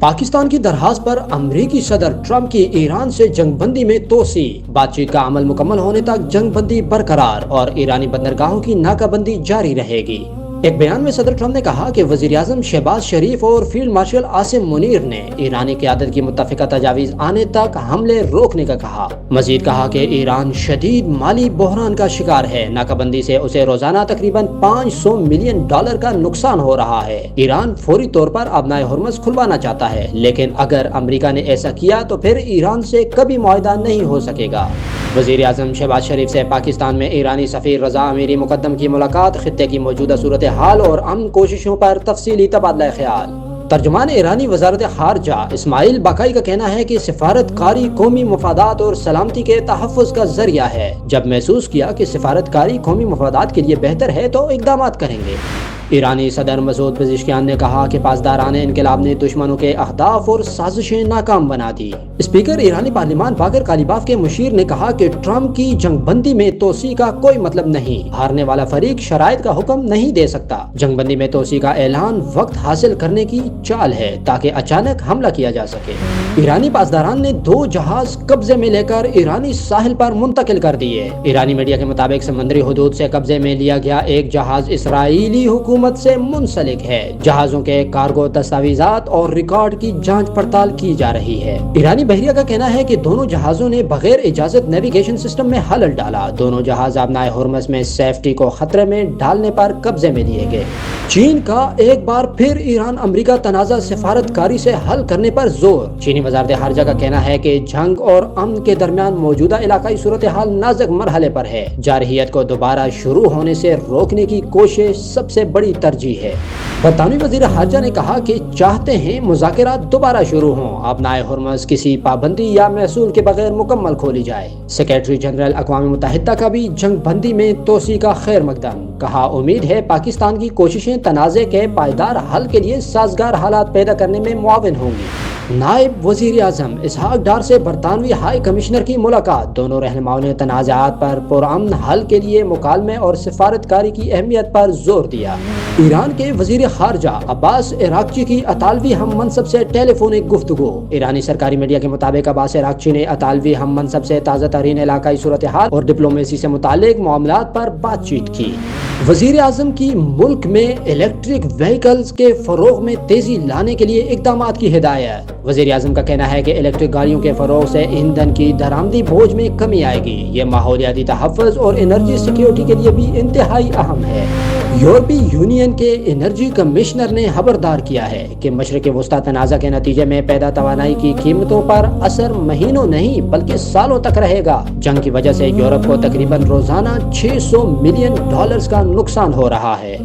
پاکستان کی درخواست پر امریکی صدر ٹرمپ کی ایران سے جنگ بندی میں توسیع، بات چیت کا عمل مکمل ہونے تک جنگ بندی برقرار اور ایرانی بندرگاہوں کی ناکہ بندی جاری رہے گی۔ ایک بیان میں صدر ٹرمپ نے کہا کہ وزیر اعظم شہباز شریف اور فیلڈ مارشل عاصم منیر نے ایرانی قیادت کی متفقہ تجاویز آنے تک حملے روکنے کا کہا۔ مزید کہا کہ ایران شدید مالی بحران کا شکار ہے، ناکہ بندی سے اسے روزانہ تقریباً $500 ملین کا نقصان ہو رہا ہے۔ ایران فوری طور پر آبنائے ہرمز کھلوانا چاہتا ہے، لیکن اگر امریکہ نے ایسا کیا تو پھر ایران سے کبھی معاہدہ نہیں ہو سکے گا۔ وزیر اعظم شہباز شریف سے پاکستان میں ایرانی سفیر رضا امیری مقدم کی ملاقات، خطے کی موجودہ صورتحال اور امن کوششوں پر تفصیلی تبادلہ خیال۔ ترجمان ایرانی وزارت خارجہ اسماعیل باقائی کا کہنا ہے کہ سفارت کاری قومی مفادات اور سلامتی کے تحفظ کا ذریعہ ہے۔ جب محسوس کیا کہ سفارت کاری قومی مفادات کے لیے بہتر ہے تو اقدامات کریں گے۔ ایرانی صدر مسعود پزشکیان نے کہا کہ پاسداران انقلاب نے دشمنوں کے اہداف اور سازشیں ناکام بنا دی۔ اسپیکر ایرانی پارلیمان باقر کالیباف کے مشیر نے کہا کہ ٹرمپ کی جنگ بندی میں توسیع کا کوئی مطلب نہیں، ہارنے والا فریق شرائط کا حکم نہیں دے سکتا۔ جنگ بندی میں توسیع کا اعلان وقت حاصل کرنے کی چال ہے تاکہ اچانک حملہ کیا جا سکے۔ ایرانی پاسداران نے 2 جہاز قبضے میں لے کر ایرانی ساحل پر منتقل کر دیے۔ ایرانی میڈیا کے مطابق سمندری حدود سے قبضے میں لیا گیا ایک جہاز اسرائیلی حکومت سے منسلک ہے۔ جہازوں کے کارگو دستاویزات اور ریکارڈ کی جانچ پڑتال کی جا رہی ہے۔ ایرانی بحریہ کا کہنا ہے کہ دونوں جہازوں نے بغیر اجازت نیویگیشن سسٹم میں خلل ڈالا۔ دونوں جہاز آبنائے ہرمز میں سیفٹی کو خطرے میں ڈالنے پر قبضے میں لیے گئے۔ چین کا ایک بار پھر ایران امریکہ تنازع سفارت کاری سے حل کرنے پر زور۔ چینی وزارت خارجہ کا کہنا ہے کہ جنگ اور امن کے درمیان موجودہ علاقائی صورتحال نازک مرحلے پر ہے۔ جارحیت کو دوبارہ شروع ہونے سے روکنے کی کوشش سب سے بڑی ترجیح ہے۔ برطانوی وزیر خارجہ نے کہا کہ چاہتے ہیں مذاکرات دوبارہ شروع ہوں، آبنائے ہرمز کسی پابندی یا محصول کے بغیر مکمل کھولی جائے۔ سیکریٹری جنرل اقوام متحدہ کا بھی جنگ بندی میں توسیع کا خیر مقدم، کہا امید ہے پاکستان کی کوششیں تنازع کے پائیدار حل کے لیے سازگار حالات پیدا کرنے میں معاون ہوں گی۔ نائب وزیر اعظم اسحاق ڈار سے برطانوی ہائی کمشنر کی ملاقات، دونوں رہنماؤں نے تنازعات پر پرامن حل کے لیے مکالمے اور سفارت کاری کی اہمیت پر زور دیا۔ ایران کے وزیر خارجہ عباس عراقچی کی اطالوی ہم منصب سے ٹیلی فونک گفتگو۔ ایرانی سرکاری میڈیا کے مطابق عباس عراقچی نے اطالوی ہم منصب سے تازہ ترین علاقائی صورتحال اور ڈپلومیسی سے متعلق معاملات پر بات چیت کی۔ وزیر اعظم کی ملک میں الیکٹرک وہیکلز کے فروغ میں تیزی لانے کے لیے اقدامات کی ہدایت۔ وزیر اعظم کا کہنا ہے کہ الیکٹرک گاڑیوں کے فروغ سے ایندھن کی درآمدی بوجھ میں کمی آئے گی۔ یہ ماحولیاتی تحفظ اور انرجی سیکیورٹی کے لیے بھی انتہائی اہم ہے۔ یورپی یونین کے انرجی کمشنر نے خبردار کیا ہے کہ مشرق وسطی تنازع کے نتیجے میں پیدا توانائی کی قیمتوں پر اثر مہینوں نہیں بلکہ سالوں تک رہے گا۔ جنگ کی وجہ سے یورپ کو تقریباً روزانہ $600 ملین کا نقصان ہو رہا ہے۔